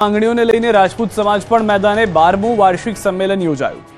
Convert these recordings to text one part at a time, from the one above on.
માંગણીઓને લઈને રાજપૂત સમાજ પણ મેદાને 12મું વાર્ષિક સંમેલન યોજાયું।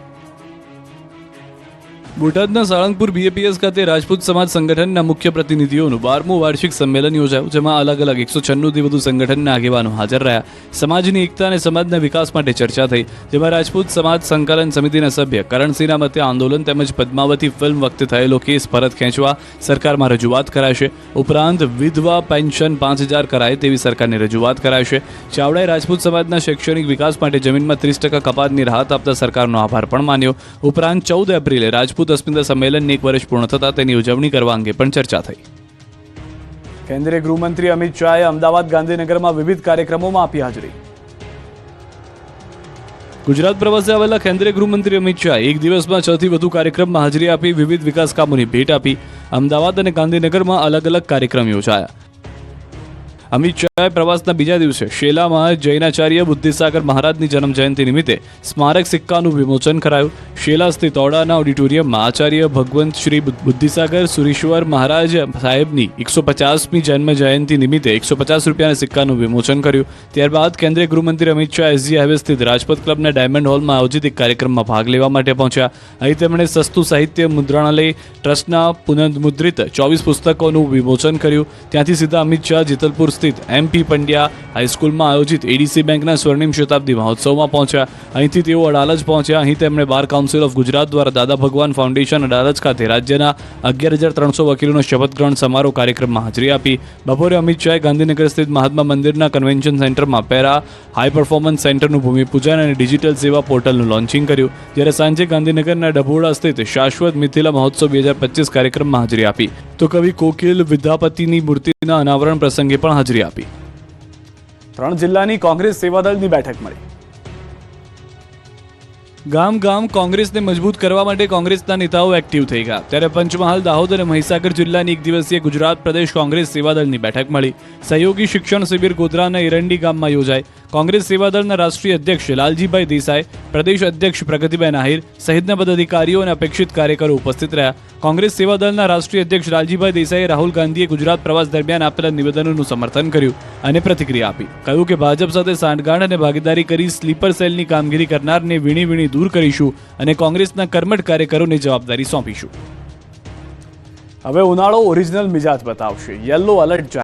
બોટાદના સાળંગપુર બીએપીએસ ખાતે રાજપૂત સમાજ સંગઠનના મુખ્ય પ્રતિનિધિઓનું 12મું વાર્ષિક સંમેલન યોજાયું, જેમાં અલગ અલગ 196થી વધુ સંગઠનના આગેવાનો હાજર રહ્યા। સમાજની એકતા અને સમાજના વિકાસ માટે ચર્ચા થઈ, જેમાં રાજપૂત સમાજ સંકલન સમિતિના સભ્ય કરણસિંહના મતે આંદોલન તેમજ પદ્માવતી ફિલ્મ વખતે થયેલો કેસ પરત ખેંચવા સરકારમાં રજૂઆત કરાશે। ઉપરાંત વિધવા પેન્શન 5000 કરાય તેવી સરકારને રજૂઆત કરાશે। ચાવડાએ રાજપૂત સમાજના શૈક્ષણિક વિકાસ માટે જમીનમાં 30% કપાતની રાહત આપતા સરકારનો આભાર પણ માન્યો। ઉપરાંત 14 એપ્રિલે રાજપૂત અસ્મિતા સંમેલનને 1 વર્ષ પૂર્ણ થતા તેની ઉજવણી કરવા અંગે પણ ચર્ચા થઈ। કેન્દ્રીય ગૃહમંત્રી અમિત શાહે અમદાવાદ ગાંધીનગરમાં વિવિધ કાર્યક્રમોમાં આપી હાજરી। ગુજરાત પ્રવાસે આવેલા કેન્દ્રીય ગૃહમંત્રી અમિત શાહે એક દિવસમાં 6થી વધુ કાર્યક્રમમાં હાજરી આપી વિવિધ વિકાસ કામોની ભેટ આપી। અમદાવાદ અને ગાંધીનગરમાં અલગ અલગ કાર્યક્રમ યોજાયા। અમિત શાહે પ્રવાસના બીજા દિવસે શેલામાં જૈનાચાર્ય બુદ્ધિસાગર મહારાજની જન્મ જયંતિ નિમિત્તે સ્મારક સિક્કાનું વિમોચન કરાયું। શેલા સ્થિત ઓડાના ઓડિટોરિયમમાં આચાર્ય ભગવંત શ્રી બુદ્ધિસાગર સુરીશ્વર મહારાજ સાહેબની 150મી જન્મ જયંતિ નિમિત્તે 150 રૂપિયાના સિક્કાનું વિમોચન કર્યું। ત્યારબાદ કેન્દ્રીય ગૃહમંત્રી અમિત શાહ એસજી હાઈવે સ્થિત રાજપથ ક્લબના ડાયમંડ હોલમાં આયોજિત એક કાર્યક્રમમાં ભાગ લેવા માટે પહોંચ્યા। અહીં તેમણે સસ્તું સાહિત્ય મુદ્રણાલય ટ્રસ્ટના પુનઃમુદ્રિત 24 પુસ્તકોનું વિમોચન કર્યું। ત્યાંથી સીધા અમિત શાહ જેતલપુર સ્થિત એમપી પંડ્યા હાઈસ્કૂલમાં આયોજિત એડીસી બેંકના સ્વર્ણિમ શતાબ્દી મહોત્સવમાં પહોંચ્યા। અહીંથી તેઓ અડાલજ પહોંચ્યા। અહીં તેમણે બાર કાઉન્સિલ ઓફ ગુજરાત દ્વારા દાદા ભગવાન ફાઉન્ડેશન અડાલજ ખાતે રાજ્યના 11300 વકીલોનો શપથ ગ્રહણ સમારોહ કાર્યક્રમમાં હાજરી આપી। બપોરે અમિત શાહે ગાંધીનગર સ્થિત મહાત્મા મંદિરના કન્વેન્શન સેન્ટરમાં પેરા હાઈ પરફોર્મન્સ સેન્ટરનું ભૂમિપૂજન અને ડિજિટલ સેવા પોર્ટલનું લોન્ચિંગ કર્યું। જ્યારે સાંજે ગાંધીનગરના ડભોડા સ્થિત શાશ્વત મિથિલા મહોત્સવ 2025 કાર્યક્રમમાં હાજરી આપી, તો કવિ કોકિલ વિદ્યાપતિની મૂર્તિના અનાવરણ પ્રસંગે પણ હાજરી આપી। 3 જિલ્લાની કોંગ્રેસ સેવાદળની બેઠક મળી। ગામ ગામ કોંગ્રેસને મજબૂત કરવા માટે કોંગ્રેસના નેતાઓ એક્ટિવ થઈ ગયા, ત્યારે પંચમહાલ, દાહોદ અને મહીસાગર જિલ્લાની 1 દિવસીય ગુજરાત પ્રદેશ કોંગ્રેસ સેવાદળની બેઠક મળી। સહયોગી શિક્ષણ શિબિર ગોધરાના એરંડી ગામમાં યોજાઈ। કોંગ્રેસ સેવાદળના રાષ્ટ્રીય અધ્યક્ષ લાલજીભાઈ દેસાઈ, પ્રદેશ અધ્યક્ષ પ્રગતિબેન આહિર સહિતના પદાધિકારીઓ અને અપેક્ષિત કાર્યકરો ઉપસ્થિત રહ્યા। કોંગ્રેસ સેવાદળના રાષ્ટ્રીય અધ્યક્ષ લાલજીભાઈ દેસાઈએ રાહુલ ગાંધીએ ગુજરાત પ્રવાસ દરમિયાન આપેલા નિવેદનોનું સમર્થન કર્યું અને પ્રતિક્રિયા આપી। કહ્યું કે ભાજપ સાથે સાંઠગાંઠ અને ભાગીદારી કરી સ્લીપર સેલની કામગીરી કરનારને વીણી વીણી દૂર કરીશું અને કોંગ્રેસના કર્મઠ કાર્યકરોને જવાબદારી સોંપીશું। હવે ઉનાળો ઓરિજિનલ મિજાજ બતાવશે। Yellow alert